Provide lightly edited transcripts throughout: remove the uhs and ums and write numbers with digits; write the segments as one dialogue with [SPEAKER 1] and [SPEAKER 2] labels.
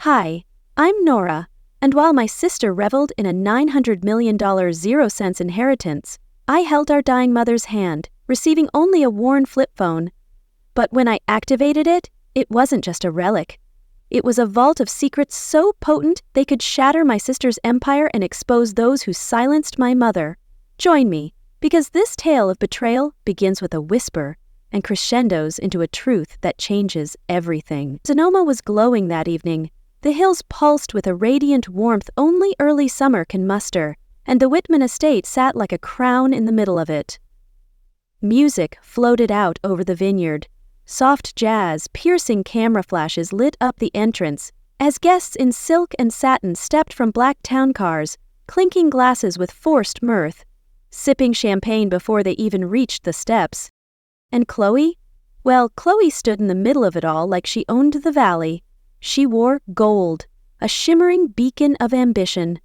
[SPEAKER 1] Hi, I'm Nora, and while my sister reveled in a $900 million 0-cent inheritance, I held our dying mother's hand, receiving only a worn flip phone. But when I activated it, it wasn't just a relic. It was a vault of secrets so potent they could shatter my sister's empire and expose those who silenced my mother. Join me, because this tale of betrayal begins with a whisper and crescendos into a truth that changes everything. Sonoma was glowing that evening. The hills pulsed with a radiant warmth only early summer can muster, and the Whitman estate sat like a crown in the middle of it. Music floated out over the vineyard. Soft jazz, piercing camera flashes lit up the entrance as guests in silk and satin stepped from black town cars, clinking glasses with forced mirth, sipping champagne before they even reached the steps. And Chloe? Well, Chloe stood in the middle of it all like she owned the valley. She wore gold, a shimmering beacon of ambition.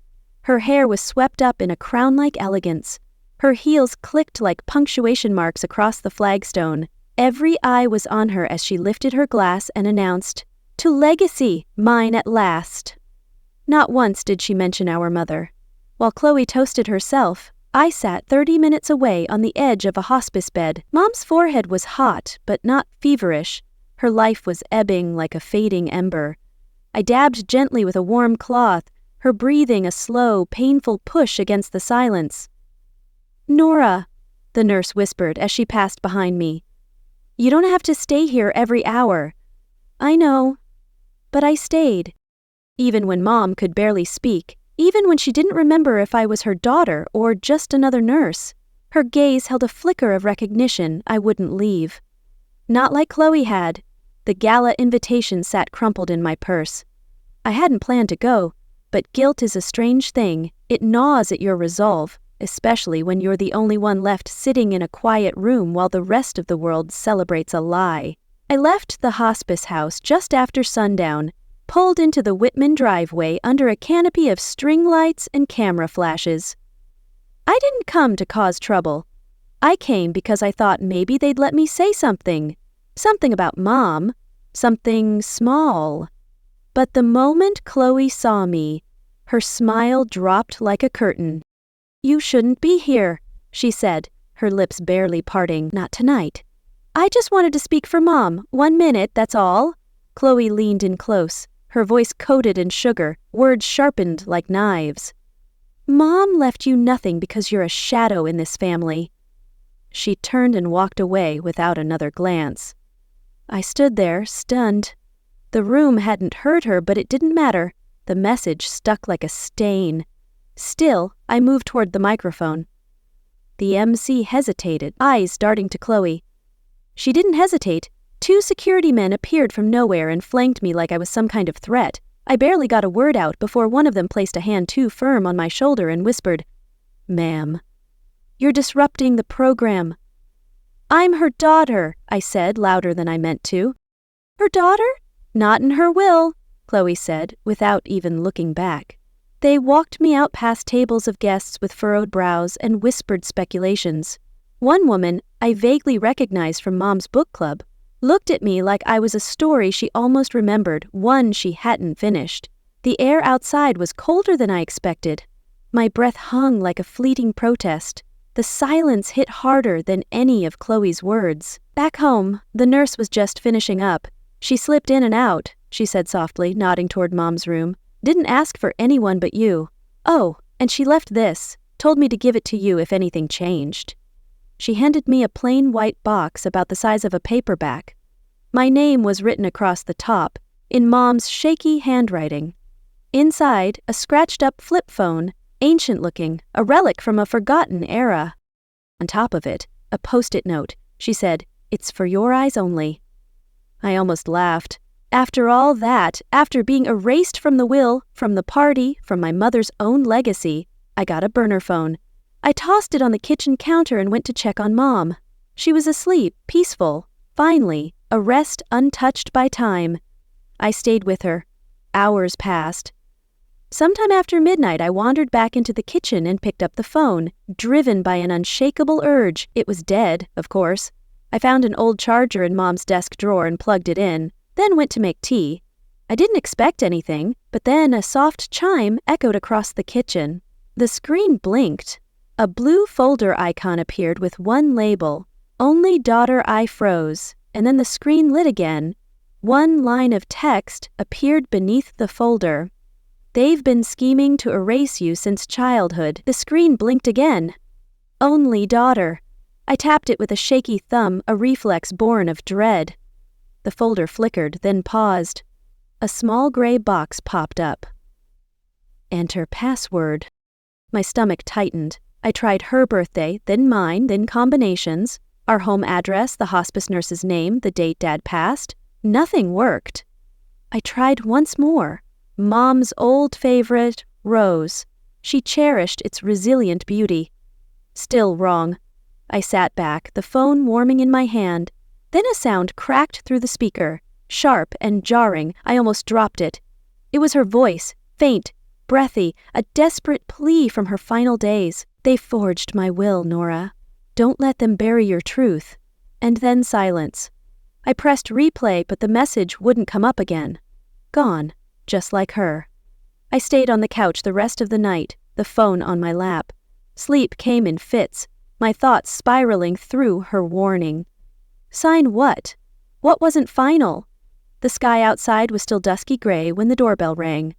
[SPEAKER 1] Her hair was swept up in a crown-like elegance. Her heels clicked like punctuation marks across the flagstone. Every eye was on her as she lifted her glass and announced, "To legacy, mine at last." Not once did she mention our mother. While Chloe toasted herself, I sat 30 minutes away on the edge of a hospice bed. Mom's forehead was hot, but not feverish. Her life was ebbing like a fading ember. I dabbed gently with a warm cloth, her breathing a slow, painful push against the silence. "Nora," the nurse whispered as she passed behind me. "You don't have to stay here every hour." "I know." But I stayed. Even when Mom could barely speak, even when she didn't remember if I was her daughter or just another nurse, her gaze held a flicker of recognition I wouldn't leave. Not like Chloe had. The gala invitation sat crumpled in my purse. I hadn't planned to go, but guilt is a strange thing. It gnaws at your resolve, especially when you're the only one left sitting in a quiet room while the rest of the world celebrates a lie. I left the hospice house just after sundown, pulled into the Whitman driveway under a canopy of string lights and camera flashes. I didn't come to cause trouble. I came because I thought maybe they'd let me say something. Something about Mom. Something small. But the moment Chloe saw me, her smile dropped like a curtain. "You shouldn't be here," she said, her lips barely parting. "Not tonight." "I just wanted to speak for Mom. 1 minute, that's all." Chloe leaned in close, her voice coated in sugar, words sharpened like knives. "Mom left you nothing because you're a shadow in this family." She turned and walked away without another glance. I stood there, stunned. The room hadn't heard her, but it didn't matter. The message stuck like a stain. Still, I moved toward the microphone. The MC hesitated, eyes darting to Chloe. She didn't hesitate. 2 security men appeared from nowhere and flanked me like I was some kind of threat. I barely got a word out before one of them placed a hand too firm on my shoulder and whispered, "Ma'am, you're disrupting the program." "I'm her daughter," I said louder than I meant to. "Her daughter? Not in her will," Chloe said, without even looking back. They walked me out past tables of guests with furrowed brows and whispered speculations. One woman, I vaguely recognized from Mom's book club, looked at me like I was a story she almost remembered, one she hadn't finished. The air outside was colder than I expected. My breath hung like a fleeting protest. The silence hit harder than any of Chloe's words. "Back home, the nurse was just finishing up. She slipped in and out," she said softly, nodding toward Mom's room. "Didn't ask for anyone but you. Oh, and she left this, told me to give it to you if anything changed." She handed me a plain white box about the size of a paperback. My name was written across the top, in Mom's shaky handwriting. Inside, a scratched-up flip phone, ancient-looking, a relic from a forgotten era. On top of it, a post-it note. She said, "It's for your eyes only." I almost laughed. After all that, after being erased from the will, from the party, from my mother's own legacy, I got a burner phone. I tossed it on the kitchen counter and went to check on Mom. She was asleep, peaceful, finally, a rest untouched by time. I stayed with her. Hours passed. Sometime after midnight, I wandered back into the kitchen and picked up the phone, driven by an unshakable urge. It was dead, of course. I found an old charger in Mom's desk drawer and plugged it in, then went to make tea. I didn't expect anything, but then a soft chime echoed across the kitchen. The screen blinked. A blue folder icon appeared with one label, "Only daughter." I froze, and then the screen lit again. One line of text appeared beneath the folder. "They've been scheming to erase you since childhood." The screen blinked again. "Only daughter." I tapped it with a shaky thumb, a reflex born of dread. The folder flickered, then paused. A small gray box popped up. "Enter password." My stomach tightened. I tried her birthday, then mine, then combinations, our home address, the hospice nurse's name, the date Dad passed. Nothing worked. I tried once more. Mom's old favorite, Rose. She cherished its resilient beauty. Still wrong. I sat back, the phone warming in my hand. Then a sound cracked through the speaker, sharp and jarring. I almost dropped it. It was her voice, faint, breathy, a desperate plea from her final days. "They forged my will, Nora. Don't let them bury your truth." And then silence. I pressed replay, but the message wouldn't come up again. Gone, just like her. I stayed on the couch the rest of the night, the phone on my lap. Sleep came in fits, my thoughts spiraling through her warning. Sign what? What wasn't final? The sky outside was still dusky gray when the doorbell rang.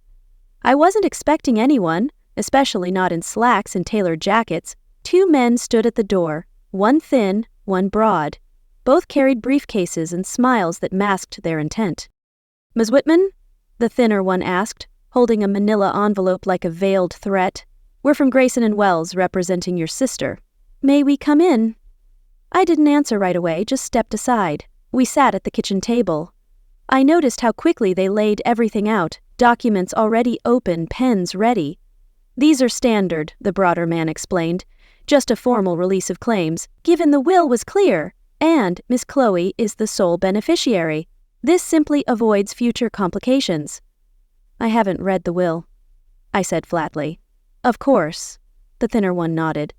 [SPEAKER 1] I wasn't expecting anyone, especially not in slacks and tailored jackets. 2 men stood at the door, one thin, one broad. Both carried briefcases and smiles that masked their intent. "Ms. Whitman?" the thinner one asked, holding a manila envelope like a veiled threat. "We're from Grayson and Wells, representing your sister. May we come in?" I didn't answer right away, just stepped aside. We sat at the kitchen table. I noticed how quickly they laid everything out, documents already open, pens ready. "These are standard," the broader man explained. "Just a formal release of claims, given the will was clear, and Miss Chloe is the sole beneficiary. This simply avoids future complications." "I haven't read the will," I said flatly. "Of course," the thinner one nodded.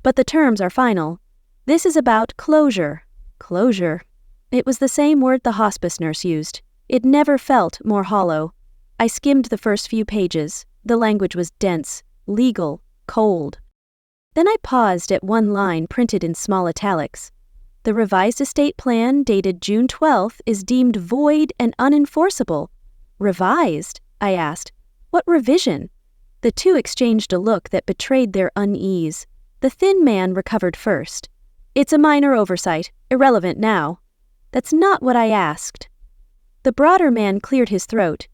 [SPEAKER 1] "But the terms are final. This is about closure." Closure. It was the same word the hospice nurse used. It never felt more hollow. I skimmed the first few pages. The language was dense, legal, cold. Then I paused at one line printed in small italics. "The revised estate plan dated June 12th is deemed void and unenforceable." "Revised?" I asked. "What revision?" The two exchanged a look that betrayed their unease. The thin man recovered first. "It's a minor oversight, irrelevant now." "That's not what I asked." The broader man cleared his throat.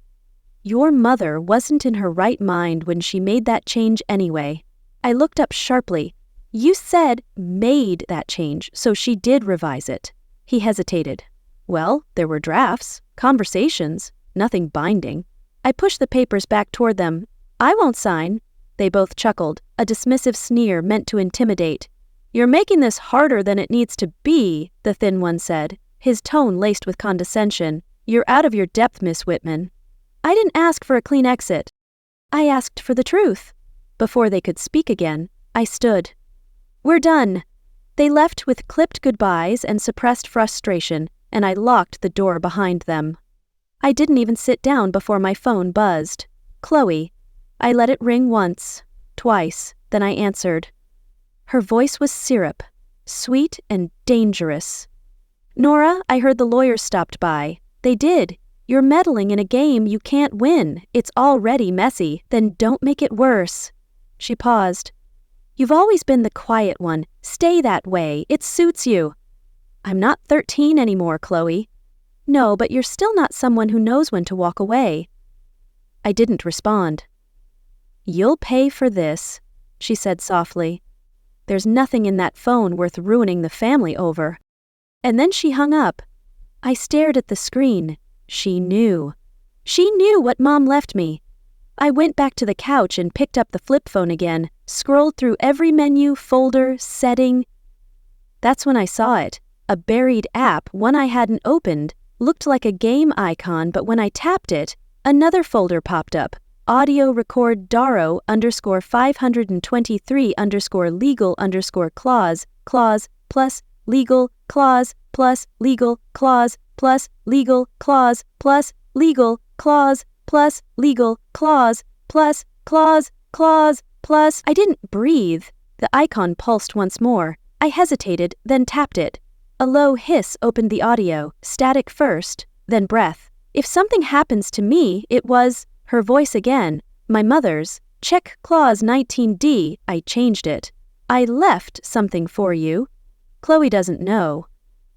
[SPEAKER 1] "Your mother wasn't in her right mind when she made that change anyway." I looked up sharply. "You said made that change, so she did revise it." He hesitated. "Well, there were drafts, conversations, nothing binding." I pushed the papers back toward them. "I won't sign." They both chuckled, a dismissive sneer meant to intimidate. "You're making this harder than it needs to be," the thin one said, his tone laced with condescension. "You're out of your depth, Miss Whitman." "I didn't ask for a clean exit. I asked for the truth." Before they could speak again, I stood. "We're done." They left with clipped goodbyes and suppressed frustration, and I locked the door behind them. I didn't even sit down before my phone buzzed. Chloe. I let it ring once, twice, then I answered. Her voice was syrup, sweet and dangerous. "Nora, I heard the lawyers stopped by." "They did. You're meddling in a game you can't win. It's already messy. Then don't make it worse." She paused. "You've always been the quiet one. Stay that way. It suits you." "I'm not 13 anymore, Chloe." "No, but you're still not someone who knows when to walk away." I didn't respond. "You'll pay for this," she said softly. "There's nothing in that phone worth ruining the family over." And then she hung up. I stared at the screen. She knew. She knew what Mom left me. I went back to the couch and picked up the flip phone again, scrolled through every menu, folder, setting. That's when I saw it. A buried app, one I hadn't opened, looked like a game icon, but when I tapped it, another folder popped up. Audio record Daro _523 legal clause plus legal clause plus legal clause plus legal clause plus legal clause, plus, legal, clause, plus, clause, clause, plus. I didn't breathe. The icon pulsed once more. I hesitated, then tapped it. A low hiss opened the audio, static first, then breath. If something happens to me, it was her voice again, my mother's. Check clause 19D, I changed it. I left something for you. Chloe doesn't know.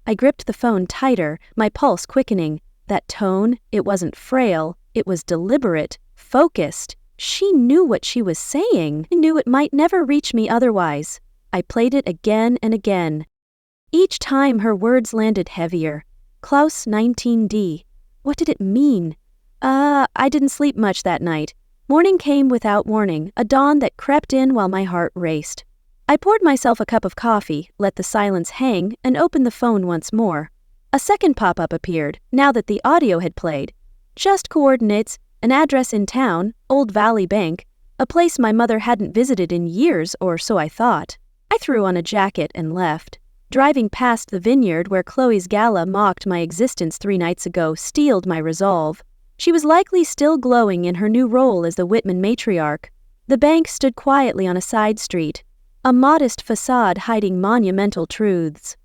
[SPEAKER 1] I gripped the phone tighter, my pulse quickening. That tone, it wasn't frail, it was deliberate, focused. She knew what she was saying. I knew it might never reach me otherwise. I played it again and again. Each time her words landed heavier. Clause 19D. What did it mean? I didn't sleep much that night. Morning came without warning, a dawn that crept in while my heart raced. I poured myself a cup of coffee, let the silence hang, and opened the phone once more. A second pop-up appeared, now that the audio had played. Just coordinates, an address in town, Old Valley Bank, a place my mother hadn't visited in years, or so I thought. I threw on a jacket and left. Driving past the vineyard where Chloe's gala mocked my existence 3 nights ago steeled my resolve. She was likely still glowing in her new role as the Whitman matriarch. The bank stood quietly on a side street, a modest facade hiding monumental truths.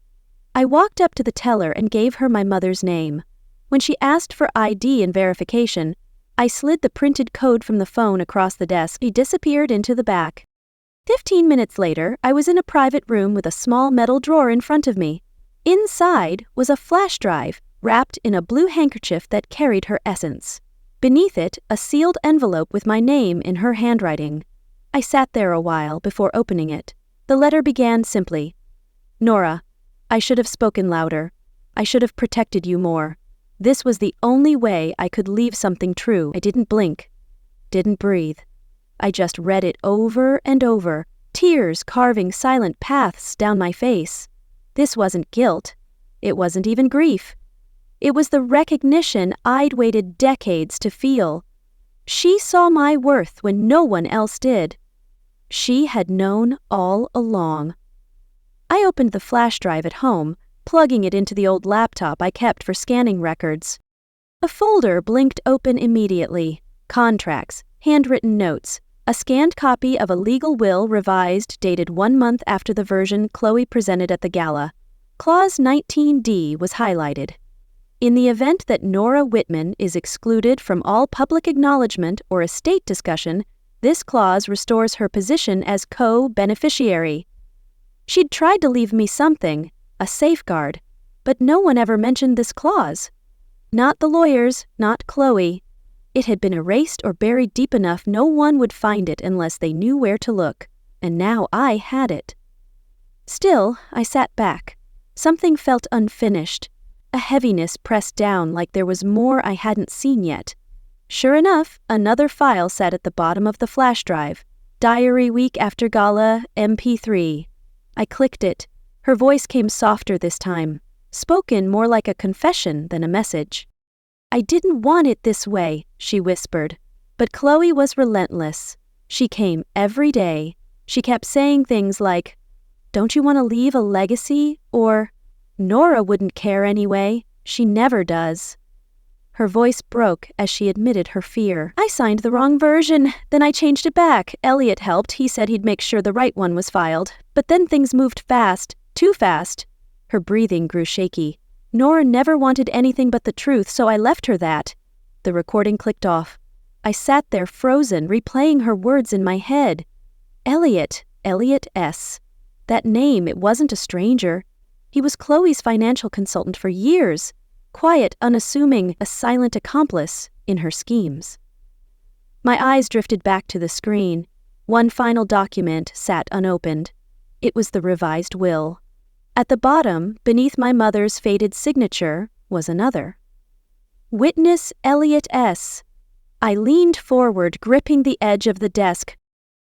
[SPEAKER 1] I walked up to the teller and gave her my mother's name. When she asked for ID and verification, I slid the printed code from the phone across the desk. She disappeared into the back. 15 minutes later, I was in a private room with a small metal drawer in front of me. Inside was a flash drive, wrapped in a blue handkerchief that carried her essence. Beneath it, a sealed envelope with my name in her handwriting. I sat there a while before opening it. The letter began simply, Nora, I should have spoken louder. I should have protected you more. This was the only way I could leave something true. I didn't blink, didn't breathe. I just read it over and over, tears carving silent paths down my face. This wasn't guilt. It wasn't even grief. It was the recognition I'd waited decades to feel. She saw my worth when no one else did. She had known all along. I opened the flash drive at home, plugging it into the old laptop I kept for scanning records. A folder blinked open immediately. Contracts, handwritten notes, a scanned copy of a legal will revised dated 1 month after the version Chloe presented at the gala. Clause 19D was highlighted. In the event that Nora Whitman is excluded from all public acknowledgement or estate discussion, this clause restores her position as co-beneficiary. She'd tried to leave me something, a safeguard, but no one ever mentioned this clause. Not the lawyers, not Chloe. It had been erased or buried deep enough no one would find it unless they knew where to look, and now I had it. Still, I sat back. Something felt unfinished. A heaviness pressed down like there was more I hadn't seen yet. Sure enough, another file sat at the bottom of the flash drive. Diary week after gala, MP3. I clicked it. Her voice came softer this time, spoken more like a confession than a message. I didn't want it this way, she whispered. But Chloe was relentless. She came every day. She kept saying things like, "Don't you want to leave a legacy?" Or, "Nora wouldn't care anyway. She never does." Her voice broke as she admitted her fear. "I signed the wrong version. Then I changed it back. Elliot helped. He said he'd make sure the right one was filed. But then things moved fast. Too fast." Her breathing grew shaky. "Nora never wanted anything but the truth, so I left her that." The recording clicked off. I sat there frozen, replaying her words in my head. Elliot S. That name, it wasn't a stranger. He was Chloe's financial consultant for years. Quiet, unassuming, a silent accomplice in her schemes. My eyes drifted back to the screen. One final document sat unopened. It was the revised will. At the bottom, beneath my mother's faded signature, was another. Witness Elliot S. I leaned forward, gripping the edge of the desk.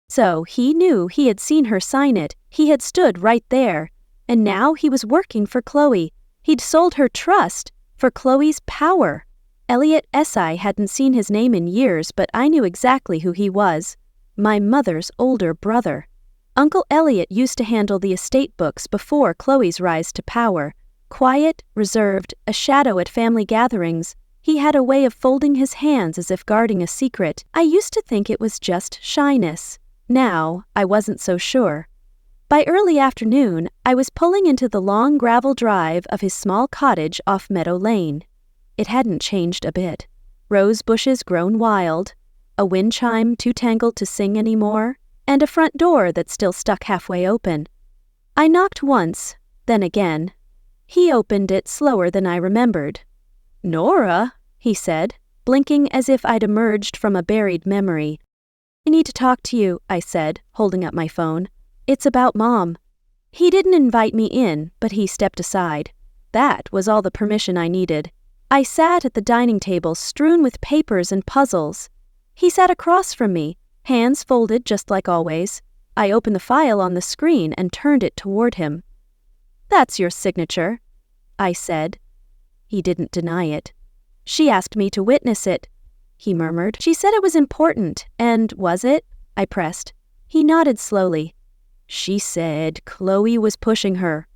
[SPEAKER 1] So he knew he had seen her sign it. He had stood right there. And now he was working for Chloe. He'd sold her trust for Chloe's power. Elliot S.I. hadn't seen his name in years, but I knew exactly who he was. My mother's older brother. Uncle Elliot used to handle the estate books before Chloe's rise to power. Quiet, reserved, a shadow at family gatherings, He had a way of folding his hands as if guarding a secret. I used to think it was just shyness. Now, I wasn't so sure. By early afternoon, I was pulling into the long gravel drive of his small cottage off Meadow Lane. It hadn't changed a bit. Rose bushes grown wild, a wind chime too tangled to sing anymore, and a front door that still stuck halfway open. I knocked once, then again. He opened it slower than I remembered. "Nora," he said, blinking as if I'd emerged from a buried memory. "I need to talk to you," I said, holding up my phone. "It's about Mom." He didn't invite me in, but he stepped aside. That was all the permission I needed. I sat at the dining table strewn with papers and puzzles. He sat across from me, hands folded just like always. I opened the file on the screen and turned it toward him. "That's your signature," I said. He didn't deny it. "She asked me to witness it," he murmured. "She said it was important, and was it?" I pressed. He nodded slowly. "She said Chloe was pushing her,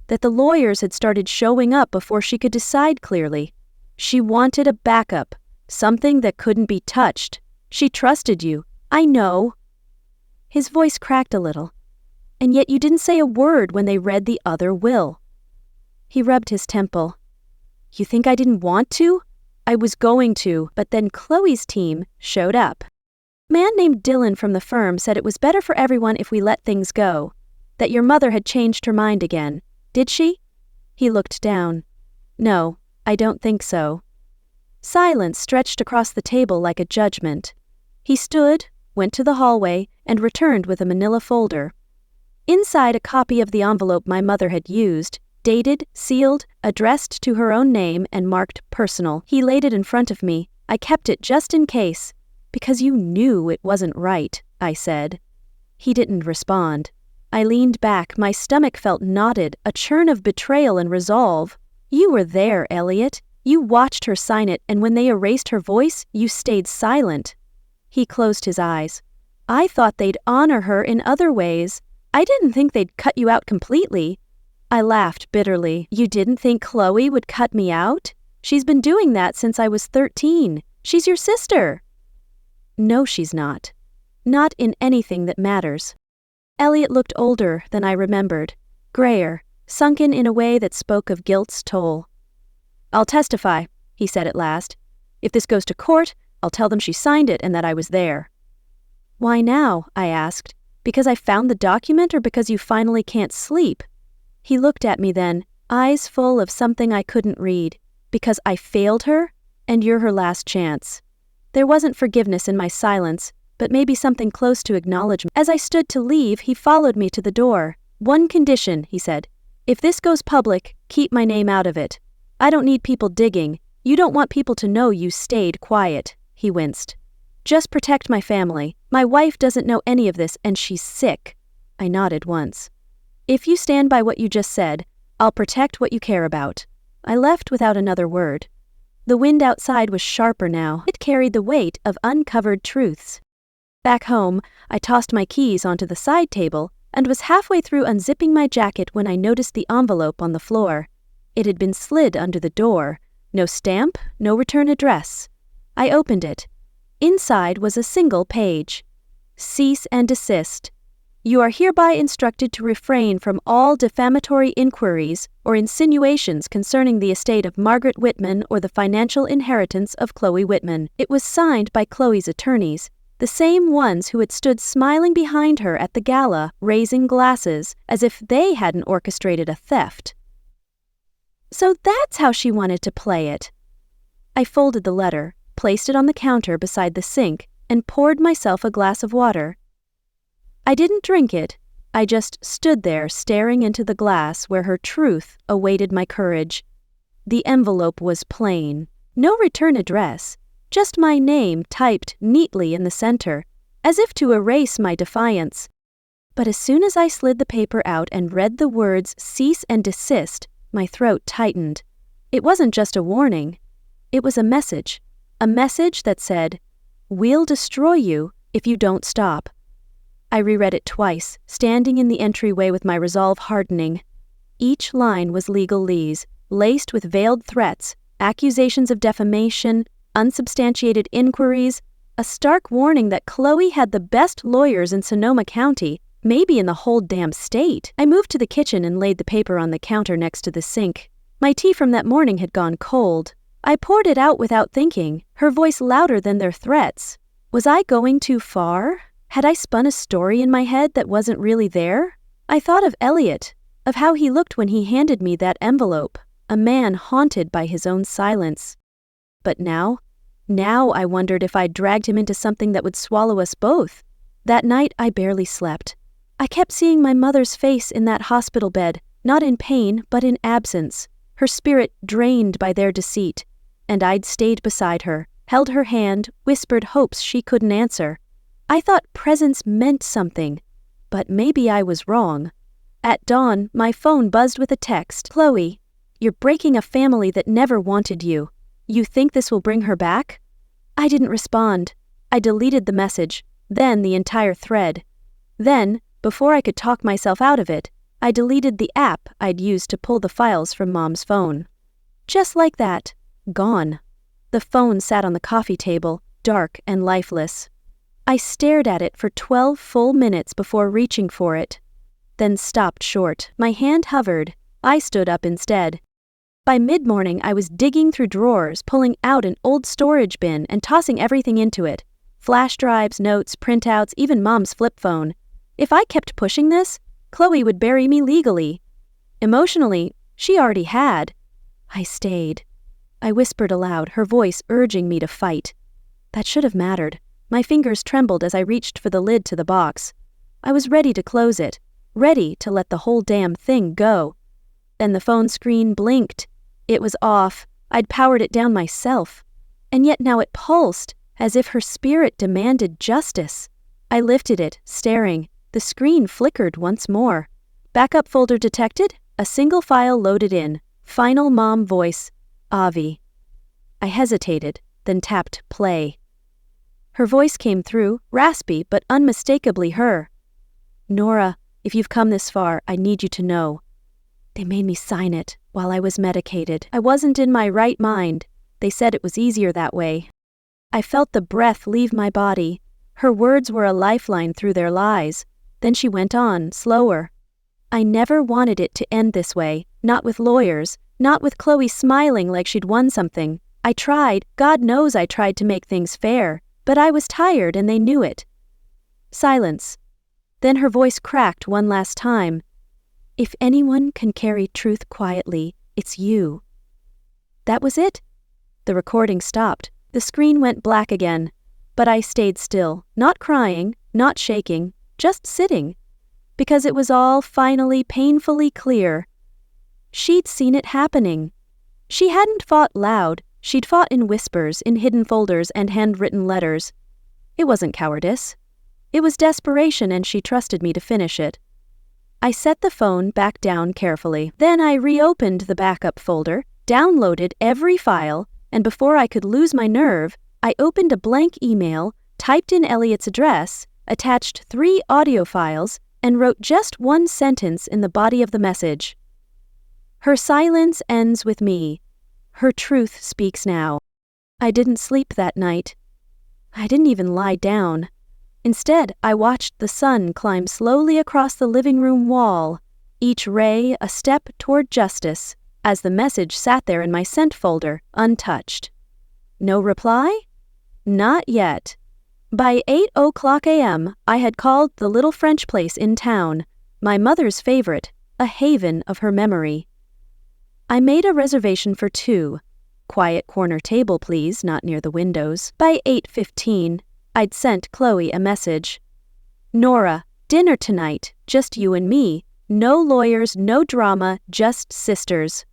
[SPEAKER 1] that the lawyers had started showing up before she could decide clearly. She wanted a backup, something that couldn't be touched. She trusted you. I know." His voice cracked a little. "And yet you didn't say a word when they read the other will." He rubbed his temple. "You think I didn't want to? I was going to, but then Chloe's team showed up. A man named Dylan from the firm said it was better for everyone if we let things go, that your mother had changed her mind again. Did she?" He looked down. "No, I don't think so." Silence stretched across the table like a judgment. He stood, went to the hallway, and returned with a manila folder. Inside a copy of the envelope my mother had used, dated, sealed, addressed to her own name, and marked personal. He laid it in front of me. I kept it just in case. "Because you knew it wasn't right," I said. He didn't respond. I leaned back, my stomach felt knotted, a churn of betrayal and resolve. "You were there, Elliot. You watched her sign it, and when they erased her voice, you stayed silent." He closed his eyes. "I thought they'd honor her in other ways. I didn't think they'd cut you out completely." I laughed bitterly. "You didn't think Chloe would cut me out? She's been doing that since I was 13. She's your sister." "No, she's not. Not in anything that matters." Elliot looked older than I remembered, grayer, sunken in a way that spoke of guilt's toll. "I'll testify," he said at last. "If this goes to court, I'll tell them she signed it and that I was there." "Why now?" I asked. "Because I found the document or because you finally can't sleep?" He looked at me then, eyes full of something I couldn't read. "Because I failed her, and you're her last chance." There wasn't forgiveness in my silence, but maybe something close to acknowledgement. As I stood to leave, he followed me to the door. "One condition," he said. "If this goes public, keep my name out of it. I don't need people digging. You don't want people to know you stayed quiet." He winced. "Just protect my family. My wife doesn't know any of this, and she's sick." I nodded once. "If you stand by what you just said, I'll protect what you care about." I left without another word. The wind outside was sharper now. It carried the weight of uncovered truths. Back home, I tossed my keys onto the side table and was halfway through unzipping my jacket when I noticed the envelope on the floor. It had been slid under the door. No stamp, no return address. I opened it. Inside was a single page. "Cease and desist. You are hereby instructed to refrain from all defamatory inquiries or insinuations concerning the estate of Margaret Whitman or the financial inheritance of Chloe Whitman." It was signed by Chloe's attorneys, the same ones who had stood smiling behind her at the gala, raising glasses, as if they hadn't orchestrated a theft. So that's how she wanted to play it. I folded the letter, placed it on the counter beside the sink, and poured myself a glass of water. I didn't drink it. I just stood there staring into the glass where her truth awaited my courage. The envelope was plain. No return address. Just my name typed neatly in the center, as if to erase my defiance. But as soon as I slid the paper out and read the words "cease and desist," my throat tightened. It wasn't just a warning. It was a message that said, "We'll destroy you if you don't stop." I reread it twice, standing in the entryway with my resolve hardening. Each line was legalese, laced with veiled threats, accusations of defamation, unsubstantiated inquiries, a stark warning that Chloe had the best lawyers in Sonoma County, maybe in the whole damn state. I moved to the kitchen and laid the paper on the counter next to the sink. My tea from that morning had gone cold. I poured it out without thinking, her voice louder than their threats. Was I going too far? Had I spun a story in my head that wasn't really there? I thought of Elliot, of how he looked when he handed me that envelope, a man haunted by his own silence. But now I wondered if I'd dragged him into something that would swallow us both. That night I barely slept. I kept seeing my mother's face in that hospital bed, not in pain, but in absence, her spirit drained by their deceit. And I'd stayed beside her, held her hand, whispered hopes she couldn't answer. I thought presence meant something, but maybe I was wrong. At dawn, my phone buzzed with a text. "Chloe, you're breaking a family that never wanted you. You think this will bring her back?" I didn't respond. I deleted the message, then the entire thread. Then, before I could talk myself out of it, I deleted the app I'd used to pull the files from Mom's phone. Just like that, gone. The phone sat on the coffee table, dark and lifeless. I stared at it for 12 full minutes before reaching for it, then stopped short. My hand hovered. I stood up instead. By mid-morning, I was digging through drawers, pulling out an old storage bin and tossing everything into it. Flash drives, notes, printouts, even Mom's flip phone. If I kept pushing this, Chloe would bury me legally. Emotionally, she already had. I stayed. I whispered aloud, her voice urging me to fight. That should have mattered. My fingers trembled as I reached for the lid to the box. I was ready to close it, ready to let the whole damn thing go. Then the phone screen blinked. It was off. I'd powered it down myself. And yet now it pulsed, as if her spirit demanded justice. I lifted it, staring. The screen flickered once more. Backup folder detected, a single file loaded in. Final mom voice, Avi. I hesitated, then tapped play. Her voice came through, raspy but unmistakably her. "Nora, if you've come this far, I need you to know. They made me sign it while I was medicated. I wasn't in my right mind. They said it was easier that way." I felt the breath leave my body. Her words were a lifeline through their lies. Then she went on, slower. "I never wanted it to end this way, not with lawyers, not with Chloe smiling like she'd won something. I tried, God knows I tried to make things fair, but I was tired and they knew it." Silence. Then her voice cracked one last time. "If anyone can carry truth quietly, it's you." That was it. The recording stopped. The screen went black again. But I stayed still, not crying, not shaking, just sitting. Because it was all finally painfully clear. She'd seen it happening. She hadn't fought loud. She'd fought in whispers, in hidden folders and handwritten letters. It wasn't cowardice. It was desperation, and she trusted me to finish it. I set the phone back down carefully. Then I reopened the backup folder, downloaded every file, and before I could lose my nerve, I opened a blank email, typed in Elliot's address, attached 3 audio files, and wrote just one sentence in the body of the message. "Her silence ends with me. Her truth speaks now." I didn't sleep that night. I didn't even lie down. Instead, I watched the sun climb slowly across the living room wall, each ray a step toward justice, as the message sat there in my sent folder, untouched. No reply? Not yet. By 8:00 a.m., I had called the little French place in town, my mother's favorite, a haven of her memory. I made a reservation for 2. Quiet corner table, please, not near the windows. By 8:15, I'd sent Chloe a message. "Nora, dinner tonight, just you and me. No lawyers, no drama, just sisters."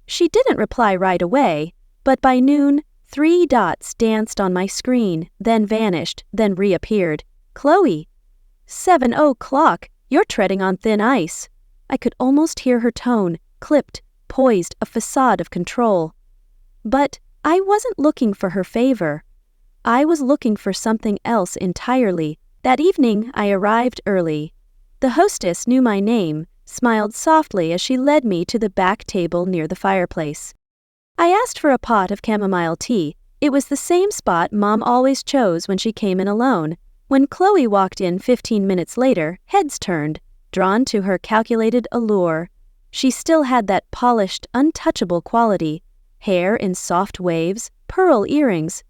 [SPEAKER 1] She didn't reply right away, but by noon, 3 dots danced on my screen, then vanished, then reappeared. "Chloe, 7:00, you're treading on thin ice." I could almost hear her tone, clipped, poised, a facade of control. But I wasn't looking for her favor. I was looking for something else entirely. That evening, I arrived early. The hostess knew my name, smiled softly as she led me to the back table near the fireplace. I asked for a pot of chamomile tea. It was the same spot Mom always chose when she came in alone. When Chloe walked in 15 minutes later, heads turned, drawn to her calculated allure. She still had that polished, untouchable quality, hair in soft waves, pearl earrings,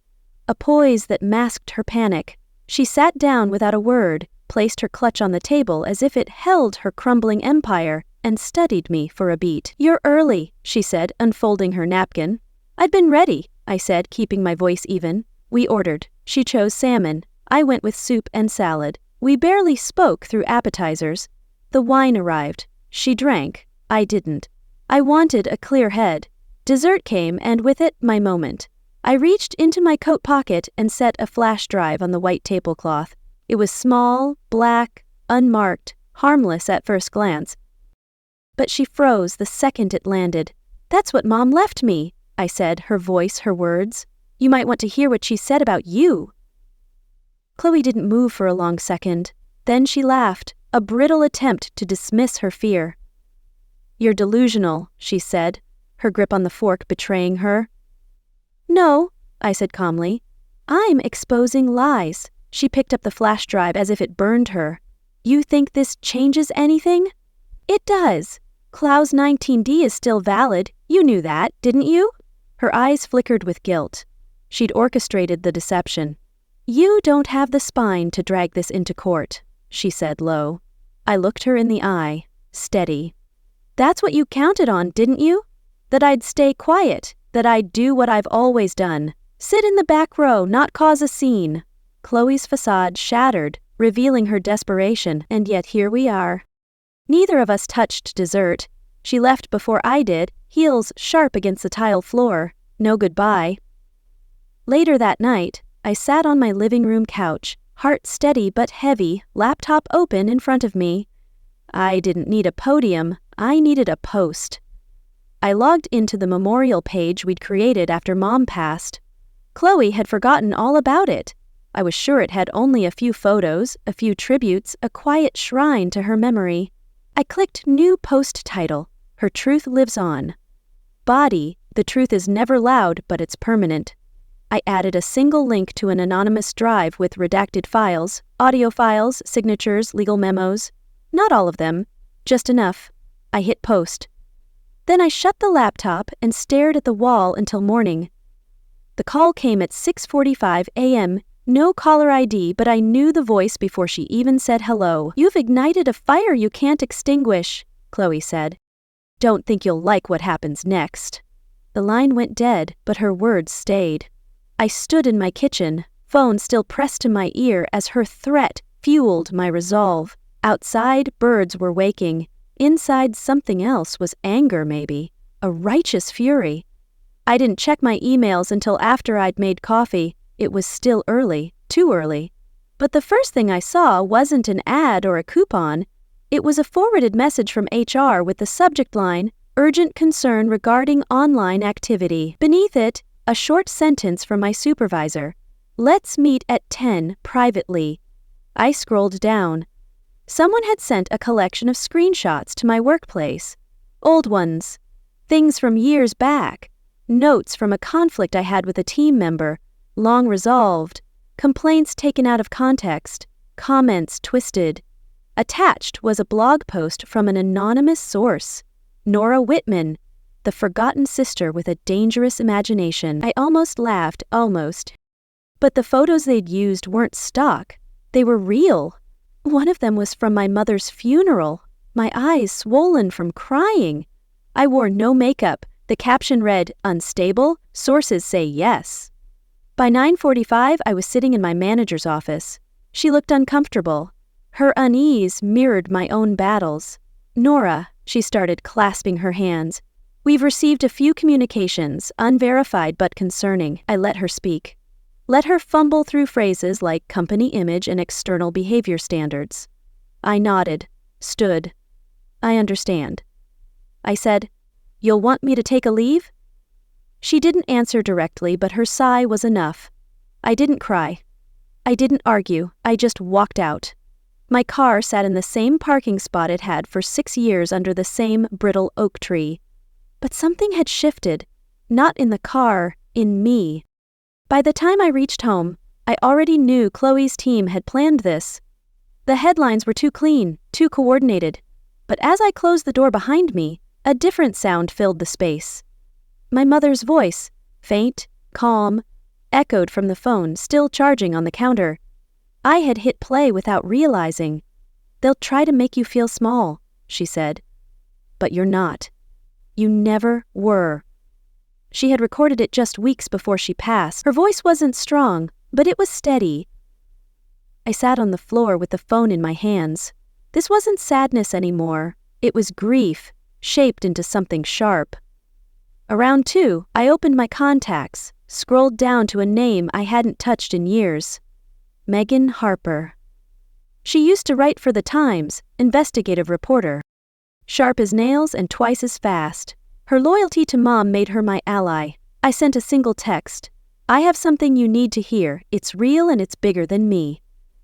[SPEAKER 1] a poise that masked her panic. She sat down without a word, placed her clutch on the table as if it held her crumbling empire, and studied me for a beat. "You're early," she said, unfolding her napkin. "I'd been ready," I said, keeping my voice even. We ordered. She chose salmon. I went with soup and salad. We barely spoke through appetizers. The wine arrived. She drank. I didn't. I wanted a clear head. Dessert came, and with it, my moment. I reached into my coat pocket and set a flash drive on the white tablecloth. It was small, black, unmarked, harmless at first glance. But she froze the second it landed. "That's what Mom left me," I said, her voice, her words. "You might want to hear what she said about you." Chloe didn't move for a long second. Then she laughed, a brittle attempt to dismiss her fear. "You're delusional," she said, her grip on the fork betraying her. "No," I said calmly. "I'm exposing lies." She picked up the flash drive as if it burned her. "You think this changes anything?" "It does. Clause 19D is still valid. You knew that, didn't you?" Her eyes flickered with guilt. She'd orchestrated the deception. "You don't have the spine to drag this into court," she said low. I looked her in the eye, steady. "That's what you counted on, didn't you? That I'd stay quiet, that I'd do what I've always done. Sit in the back row, not cause a scene." Chloe's facade shattered, revealing her desperation, and yet here we are. Neither of us touched dessert. She left before I did, heels sharp against the tile floor. No goodbye. Later that night, I sat on my living room couch, heart steady but heavy, laptop open in front of me. I didn't need a podium, I needed a post. I logged into the memorial page we'd created after Mom passed. Chloe had forgotten all about it. I was sure it had only a few photos, a few tributes, a quiet shrine to her memory. I clicked New Post Title. Her truth lives on. Body, the truth is never loud, but it's permanent. I added a single link to an anonymous drive with redacted files, audio files, signatures, legal memos. Not all of them, just enough. I hit post. Then I shut the laptop and stared at the wall until morning. The call came at 6:45 a.m., no caller ID, but I knew the voice before she even said hello. "You've ignited a fire you can't extinguish," Chloe said. "Don't think you'll like what happens next." The line went dead, but her words stayed. I stood in my kitchen, phone still pressed to my ear as her threat fueled my resolve. Outside, birds were waking. Inside, something else was anger, maybe. A righteous fury. I didn't check my emails until after I'd made coffee. It was still early, too early. But the first thing I saw wasn't an ad or a coupon. It was a forwarded message from HR with the subject line, "Urgent concern regarding online activity." Beneath it, a short sentence from my supervisor. "Let's meet at 10 privately." I scrolled down. Someone had sent a collection of screenshots to my workplace. Old ones. Things from years back. Notes from a conflict I had with a team member. Long resolved, complaints taken out of context, comments twisted. Attached was a blog post from an anonymous source. Nora Whitman, the forgotten sister with a dangerous imagination. I almost laughed, almost. But the photos they'd used weren't stock. They were real. One of them was from my mother's funeral, my eyes swollen from crying. I wore no makeup. The caption read, "Unstable, sources say yes." By 9:45, I was sitting in my manager's office. She looked uncomfortable. Her unease mirrored my own battles. "Nora," she started, clasping her hands. "We've received a few communications, unverified but concerning." I let her speak. Let her fumble through phrases like company image and external behavior standards. I nodded, stood. "I understand." I said, "You'll want me to take a leave?" She didn't answer directly, but her sigh was enough. I didn't cry. I didn't argue. I just walked out. My car sat in the same parking spot it had for 6 years under the same brittle oak tree. But something had shifted. Not in the car, in me. By the time I reached home, I already knew Chloe's team had planned this. The headlines were too clean, too coordinated. But as I closed the door behind me, a different sound filled the space. My mother's voice, faint, calm, echoed from the phone still charging on the counter. I had hit play without realizing. "They'll try to make you feel small," she said. "But you're not. You never were." She had recorded it just weeks before she passed. Her voice wasn't strong, but it was steady. I sat on the floor with the phone in my hands. This wasn't sadness anymore. It was grief, shaped into something sharp. Around 2, I opened my contacts, scrolled down to a name I hadn't touched in years. Megan Harper. She used to write for The Times, investigative reporter. Sharp as nails and twice as fast. Her loyalty to Mom made her my ally. I sent a single text. "I have something you need to hear. It's real and it's bigger than me."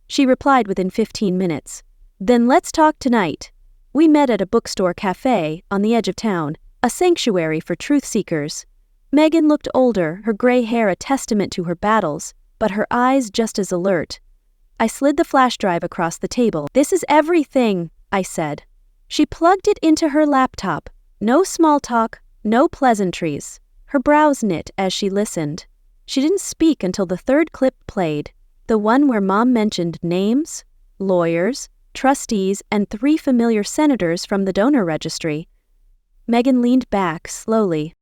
[SPEAKER 1] She replied within 15 minutes. "Then let's talk tonight." We met at a bookstore cafe on the edge of town, a sanctuary for truth seekers. Megan looked older, her gray hair a testament to her battles, but her eyes just as alert. I slid the flash drive across the table. "This is everything," I said. She plugged it into her laptop. No small talk, no pleasantries. Her brows knit as she listened. She didn't speak until the third clip played, the one where Mom mentioned names, lawyers, trustees, and 3 familiar senators from the donor registry. Megan leaned back slowly.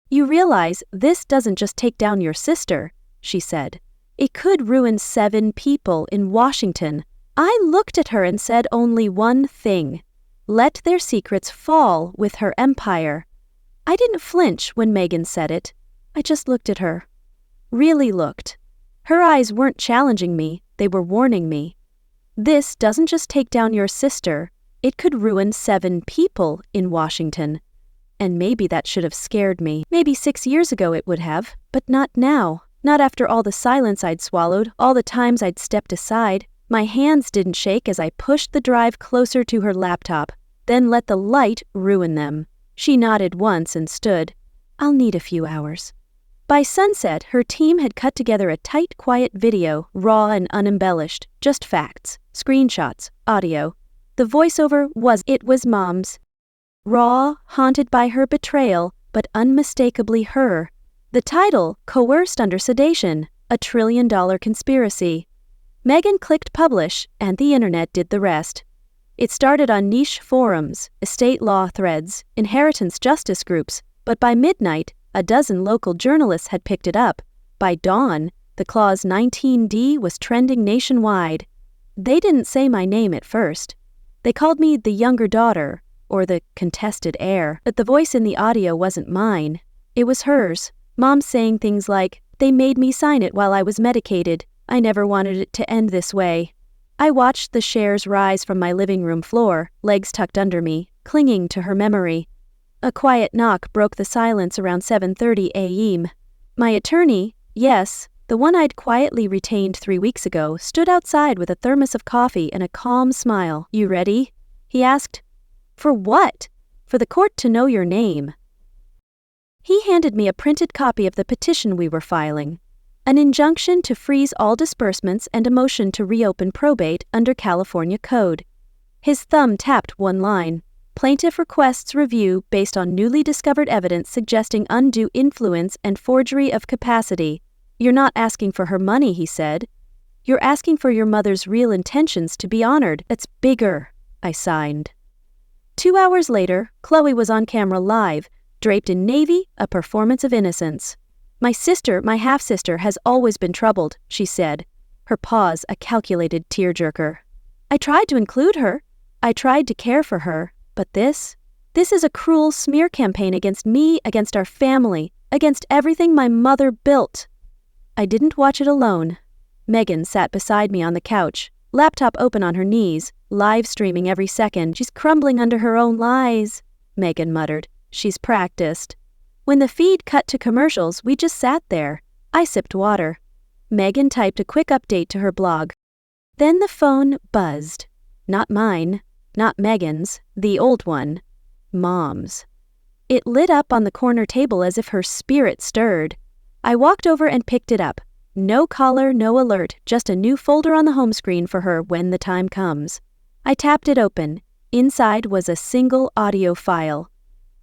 [SPEAKER 1] "You realize this doesn't just take down your sister," she said. "It could ruin 7 people in Washington." I looked at her and said only one thing. Let their secrets fall with her empire. I didn't flinch when Megan said it. I just looked at her. Really looked. Her eyes weren't challenging me, they were warning me. This doesn't just take down your sister, it could ruin 7 people in Washington. And maybe that should have scared me. Maybe 6 years ago it would have, but not now. Not after all the silence I'd swallowed, all the times I'd stepped aside. My hands didn't shake as I pushed the drive closer to her laptop, then let the light ruin them. She nodded once and stood. "I'll need a few hours." By sunset, her team had cut together a tight, quiet video, raw and unembellished, just facts, screenshots, audio. The voiceover was Mom's. Raw, haunted by her betrayal, but unmistakably her. The title, Coerced Under Sedation, a $1 trillion conspiracy. Megan clicked publish, and the internet did the rest. It started on niche forums, estate law threads, inheritance justice groups, but by midnight, a dozen local journalists had picked it up. By dawn, the clause 19D was trending nationwide. They didn't say my name at first. They called me the younger daughter, or the contested heir, but the voice in the audio wasn't mine. It was hers. Mom saying things like, "They made me sign it while I was medicated. I never wanted it to end this way." I watched the shares rise from my living room floor, legs tucked under me, clinging to her memory. A quiet knock broke the silence around 7:30 a.m. My attorney, yes, the one I'd quietly retained 3 weeks ago, stood outside with a thermos of coffee and a calm smile. "You ready?" he asked. "For what?" "For the court to know your name." He handed me a printed copy of the petition we were filing. An injunction to freeze all disbursements and a motion to reopen probate under California Code. His thumb tapped one line. Plaintiff requests review based on newly discovered evidence suggesting undue influence and forgery of capacity. "You're not asking for her money," he said. "You're asking for your mother's real intentions to be honored. That's bigger," I signed. 2 hours later, Chloe was on camera live, draped in navy, a performance of innocence. My half-sister, has always been troubled," she said, her pause a calculated tearjerker. "I tried to include her. I tried to care for her. But this is a cruel smear campaign against me, against our family, against everything my mother built." I didn't watch it alone. Megan sat beside me on the couch, laptop open on her knees, live streaming every second. "She's crumbling under her own lies," Megan muttered. "She's practiced." When the feed cut to commercials, we just sat there. I sipped water. Megan typed a quick update to her blog. Then the phone buzzed. Not mine, not Megan's, the old one. Mom's. It lit up on the corner table as if her spirit stirred. I walked over and picked it up. No caller, no alert, just a new folder on the home screen for her when the time comes. I tapped it open. Inside was a single audio file.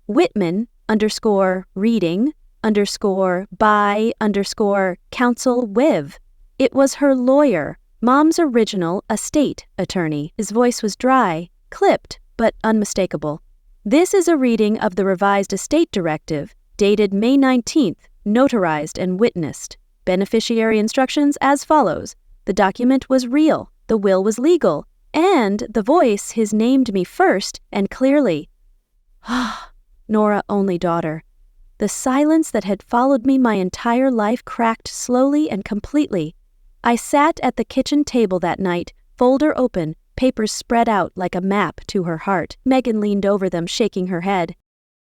[SPEAKER 1] Whitman _reading _by _counsel with. It was her lawyer, Mom's original estate attorney. His voice was dry, clipped, but unmistakable. This is a reading of the revised estate directive, dated May 19th, notarized and witnessed. Beneficiary instructions as follows. The document was real, the will was legal, and the voice his named me first and clearly. Nora, only daughter. The silence that had followed me my entire life cracked slowly and completely. I sat at the kitchen table that night, folder open, papers spread out like a map to her heart. Megan leaned over them, shaking her head.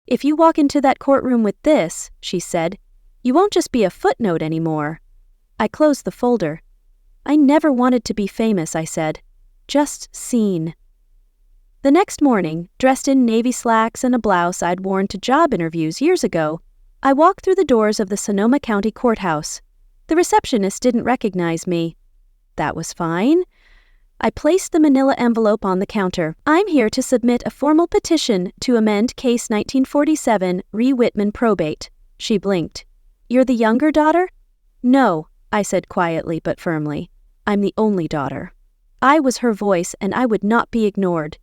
[SPEAKER 1] If you walk into that courtroom with this, she said, you won't just be a footnote anymore. I closed the folder. I never wanted to be famous, I said. Just seen. The next morning, dressed in navy slacks and a blouse I'd worn to job interviews years ago, I walked through the doors of the Sonoma County Courthouse. The receptionist didn't recognize me. That was fine. I placed the manila envelope on the counter. I'm here to submit a formal petition to amend Case 1947 re Whitman probate. She blinked. You're the younger daughter? No, I said quietly but firmly. I'm the only daughter. I was her voice and I would not be ignored.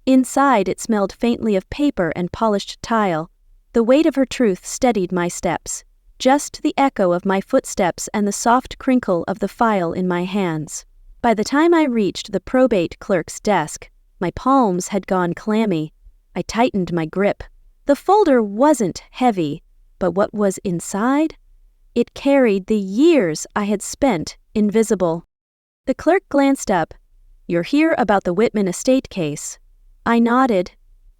[SPEAKER 1] Inside it smelled faintly of paper and polished tile. The weight of her truth steadied my steps. Just the echo of my footsteps and the soft crinkle of the file in my hands. By the time I reached the probate clerk's desk, my palms had gone clammy. I tightened my grip. The folder wasn't heavy, but what was inside? It carried the years I had spent invisible. The clerk glanced up. You're here about the Whitman estate case. I nodded.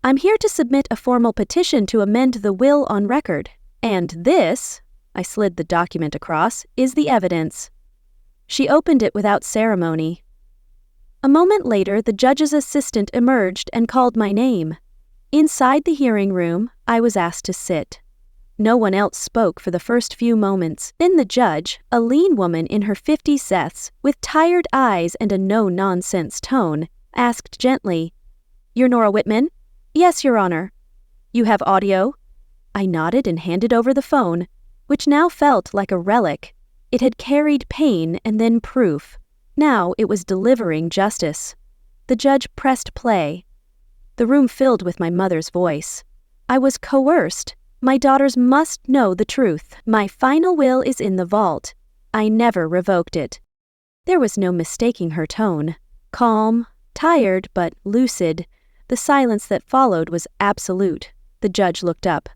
[SPEAKER 1] I'm here to submit a formal petition to amend the will on record. And this, I slid the document across, is the evidence. She opened it without ceremony. A moment later, the judge's assistant emerged and called my name. Inside the hearing room, I was asked to sit. No one else spoke for the first few moments. Then the judge, a lean woman in her 50s, with tired eyes and a no-nonsense tone, asked gently, You're Nora Whitman? Yes, Your Honor. You have audio? I nodded and handed over the phone, which now felt like a relic. It had carried pain and then proof. Now it was delivering justice. The judge pressed play. The room filled with my mother's voice. I was coerced. My daughters must know the truth. My final will is in the vault. I never revoked it. There was no mistaking her tone. Calm, tired, but lucid. The silence that followed was absolute. The judge looked up.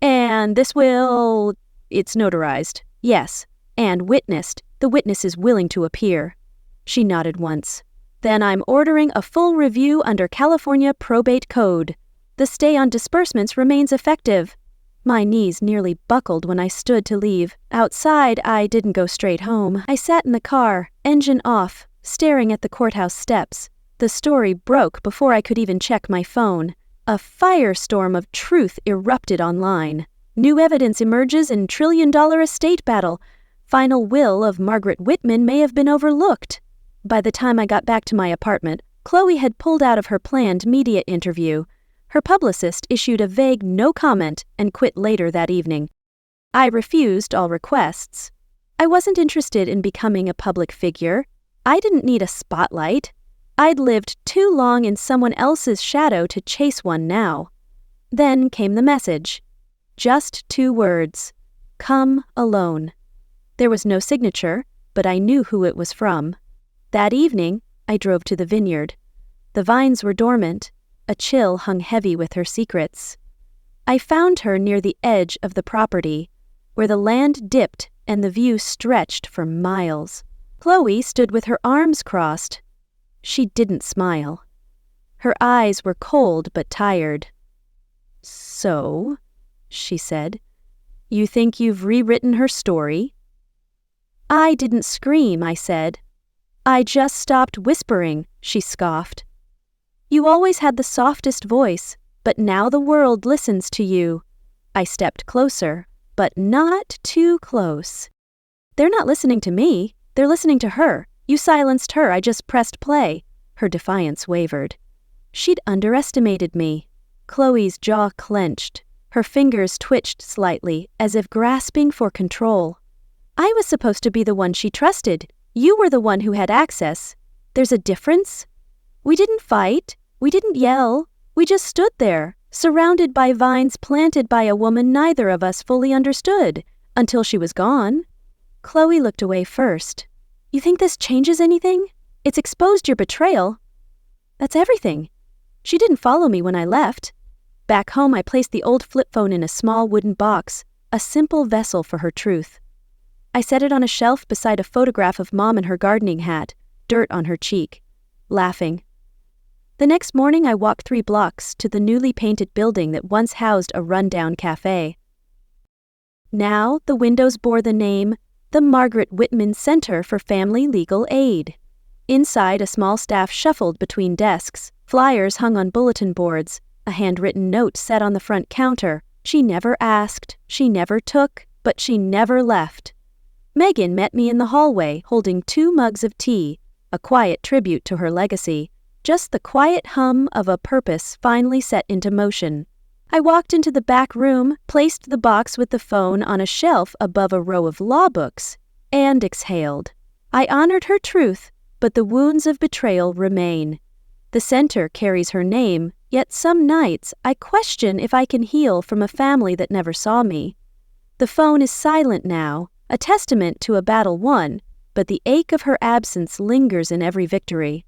[SPEAKER 1] And this will... It's notarized. Yes. And witnessed. The witness is willing to appear. She nodded once. Then I'm ordering a full review under California Probate Code. The stay on disbursements remains effective. My knees nearly buckled when I stood to leave. Outside, I didn't go straight home. I sat in the car, engine off, staring at the courthouse steps. The story broke before I could even check my phone. A firestorm of truth erupted online. New evidence emerges in trillion-dollar estate battle. Final will of Margaret Whitman may have been overlooked. By the time I got back to my apartment, Chloe had pulled out of her planned media interview. Her publicist issued a vague no comment and quit later that evening. I refused all requests. I wasn't interested in becoming a public figure. I didn't need a spotlight. I'd lived too long in someone else's shadow to chase one now. Then came the message. Just 2 words. Come alone. There was no signature, but I knew who it was from. That evening, I drove to the vineyard. The vines were dormant. A chill hung heavy with her secrets. I found her near the edge of the property, where the land dipped and the view stretched for miles. Chloe stood with her arms crossed. She didn't smile. Her eyes were cold but tired. So, she said, you think you've rewritten her story? I didn't scream, I said. I just stopped whispering, she scoffed. You always had the softest voice, but now the world listens to you. I stepped closer, but not too close. They're not listening to me. They're listening to her. You silenced her. I just pressed play. Her defiance wavered. She'd underestimated me. Chloe's jaw clenched. Her fingers twitched slightly, as if grasping for control. I was supposed to be the one she trusted. You were the one who had access. There's a difference? We didn't fight. We didn't yell. We just stood there, surrounded by vines planted by a woman neither of us fully understood, until she was gone. Chloe looked away first. You think this changes anything? It's exposed your betrayal. That's everything. She didn't follow me when I left. Back home, I placed the old flip phone in a small wooden box, a simple vessel for her truth. I set it on a shelf beside a photograph of Mom in her gardening hat, dirt on her cheek, laughing. The next morning, I walked 3 blocks to the newly painted building that once housed a rundown cafe. Now, the windows bore the name, the Margaret Whitman Center for Family Legal Aid. Inside, a small staff shuffled between desks, flyers hung on bulletin boards, a handwritten note set on the front counter. She never asked, she never took, but she never left. Megan met me in the hallway, holding 2 mugs of tea, a quiet tribute to her legacy, just the quiet hum of a purpose finally set into motion. I walked into the back room, placed the box with the phone on a shelf above a row of law books, and exhaled. I honored her truth, but the wounds of betrayal remain. The center carries her name, yet some nights I question if I can heal from a family that never saw me. The phone is silent now, a testament to a battle won, but the ache of her absence lingers in every victory.